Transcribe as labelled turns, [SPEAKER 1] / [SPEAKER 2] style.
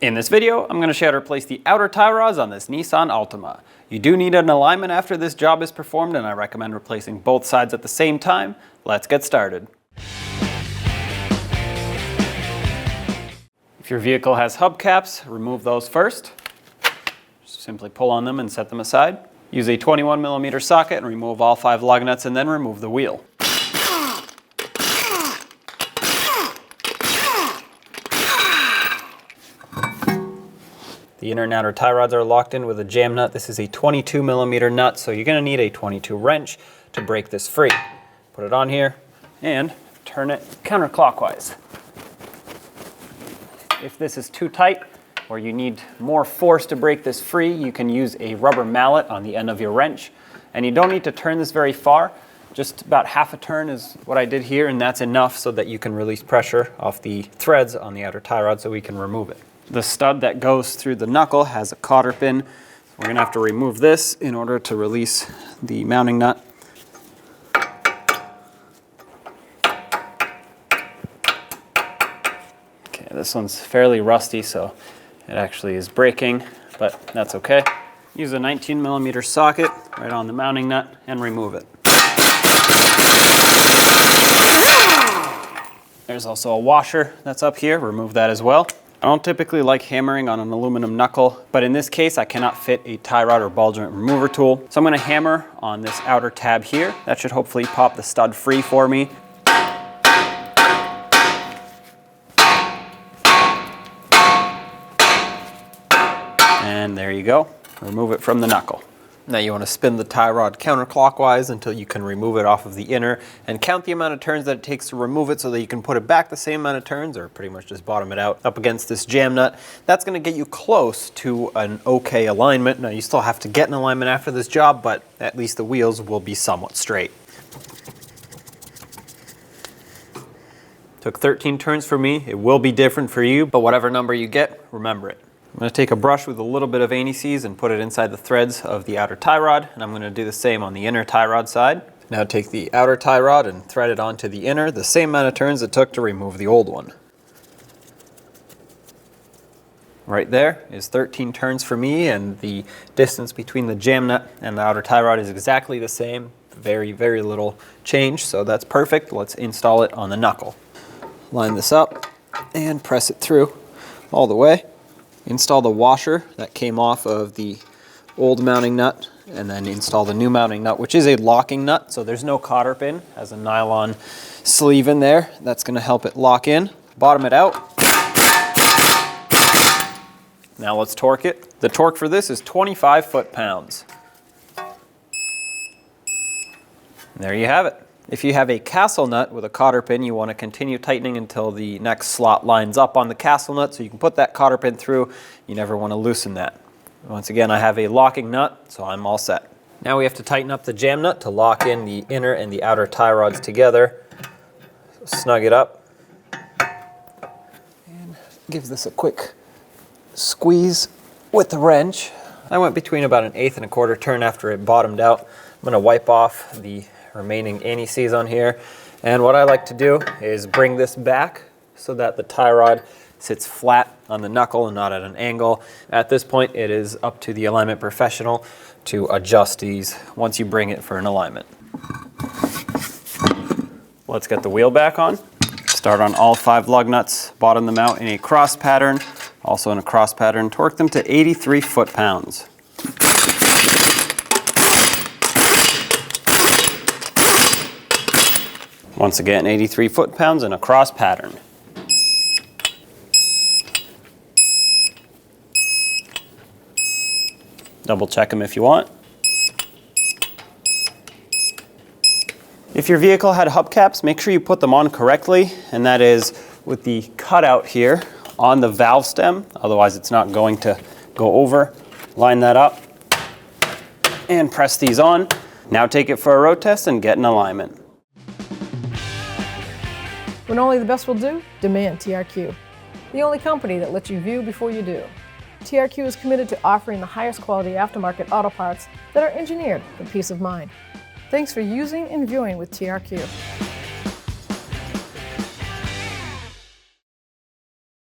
[SPEAKER 1] In this video, I'm going to show you how to replace the outer tie rods on this Nissan Altima. You do need an alignment after this job is performed, and I recommend replacing both sides at the same time. Let's get started. If your vehicle has hubcaps, remove those first. Just simply pull on them and set them aside. Use a 21mm socket and remove all 5 lug nuts, and then remove the wheel. The inner and outer tie rods are locked in with a jam nut. This is a 22mm nut, so you're going to need a 22 wrench to break this free. Put it on here and turn it counterclockwise. If this is too tight or you need more force to break this free, you can use a rubber mallet on the end of your wrench. And you don't need to turn this very far. Just about half a turn is what I did here, and that's enough so that you can release pressure off the threads on the outer tie rod so we can remove it. The stud that goes through the knuckle has a cotter pin. We're going to have to remove this in order to release the mounting nut. Okay, this one's fairly rusty, so it actually is breaking, but that's okay. Use a 19mm socket right on the mounting nut and remove it. There's also a washer that's up here. Remove that as well. I don't typically like hammering on an aluminum knuckle, but in this case I cannot fit a tie rod or ball joint remover tool. So I'm going to hammer on this outer tab here. That should hopefully pop the stud free for me. And there you go. Remove it from the knuckle. Now you want to spin the tie rod counterclockwise until you can remove it off of the inner, and count the amount of turns that it takes to remove it so that you can put it back the same amount of turns, or pretty much just bottom it out up against this jam nut. That's going to get you close to an okay alignment. Now you still have to get an alignment after this job, but at least the wheels will be somewhat straight. Took 13 turns for me. It will be different for you, but whatever number you get, remember it. I'm going to take a brush with a little bit of anti-seize and put it inside the threads of the outer tie rod, and I'm going to do the same on the inner tie rod side. Now take the outer tie rod and thread it onto the inner, the same amount of turns it took to remove the old one. Right there is 13 turns for me, and the distance between the jam nut and the outer tie rod is exactly the same. Very, very little change, so that's perfect. Let's install it on the knuckle. Line this up and press it through all the way. Install the washer that came off of the old mounting nut, and then install the new mounting nut, which is a locking nut, so there's no cotter pin. It has a nylon sleeve in there that's going to help it lock in. Bottom it out. Now let's torque it. The torque for this is 25 foot-pounds. There you have it. If you have a castle nut with a cotter pin, you want to continue tightening until the next slot lines up on the castle nut so you can put that cotter pin through. You never want to loosen that. Once again, I have a locking nut, so I'm all set. Now we have to tighten up the jam nut to lock in the inner and the outer tie rods together. So snug it up. And give this a quick squeeze with the wrench. I went between about an 1/8 and 1/4 turn after it bottomed out. I'm going to wipe off the remaining anti-seize on here, and what I like to do is bring this back so that the tie rod sits flat on the knuckle and not at an angle. At this point, it is up to the alignment professional to adjust these once you bring it for an alignment. Let's get the wheel back on. Start on all 5 lug nuts, bottom them out in a cross pattern, also in a cross pattern. Torque them to 83 foot-pounds. Once again, 83 foot-pounds in a cross pattern. Double check them if you want. If your vehicle had hubcaps, make sure you put them on correctly, and that is with the cutout here on the valve stem, otherwise it's not going to go over. Line that up and press these on. Now take it for a road test and get an alignment.
[SPEAKER 2] When only the best will do, demand TRQ. The only company that lets you view before you do. TRQ is committed to offering the highest quality aftermarket auto parts that are engineered for peace of mind. Thanks for using and viewing with TRQ.